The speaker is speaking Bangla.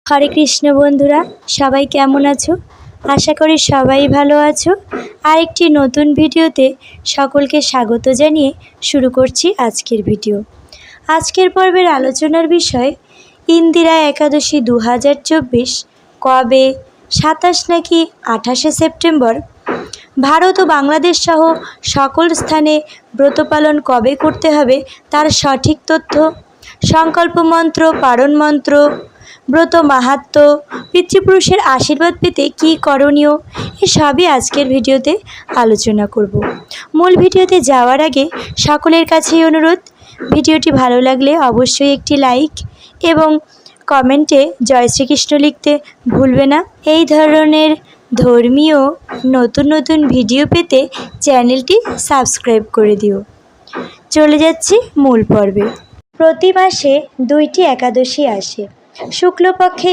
হরে কৃষ্ণ বন্ধুরা, সবাই কেমন আছো? আশা করি সবাই ভালো আছো। আরেকটি নতুন ভিডিওতে সকলকে স্বাগত জানিয়ে শুরু করছি আজকের ভিডিও। আজকের পর্বের আলোচনার বিষয় ইন্দিরা একাদশী 2024 কবে, 27 নাকি 28শে সেপ্টেম্বর। ভারত ও বাংলাদেশ সহ সকল স্থানে ব্রত পালন কবে করতে হবে তার সঠিক তথ্য, সংকল্প মন্ত্র, পারণ মন্ত্র, ব্রত মাহাত্ম্য, পিতৃপুরুষের আশীর্বাদ পেতে কী করণীয়, এসবই আজকের ভিডিওতে আলোচনা করব। মূল ভিডিওতে যাওয়ার আগে সকলের কাছেই অনুরোধ, ভিডিওটি ভালো লাগলে অবশ্যই একটি লাইক এবং কমেন্টে জয় শ্রীকৃষ্ণ লিখতে ভুলবে না। এই ধরনের ধর্মীয় নতুন নতুন ভিডিও পেতে চ্যানেলটি সাবস্ক্রাইব করে দিও। চলে যাচ্ছি মূল পর্বে। প্রতি মাসে 2টি একাদশী আসে, শুক্লপক্ষে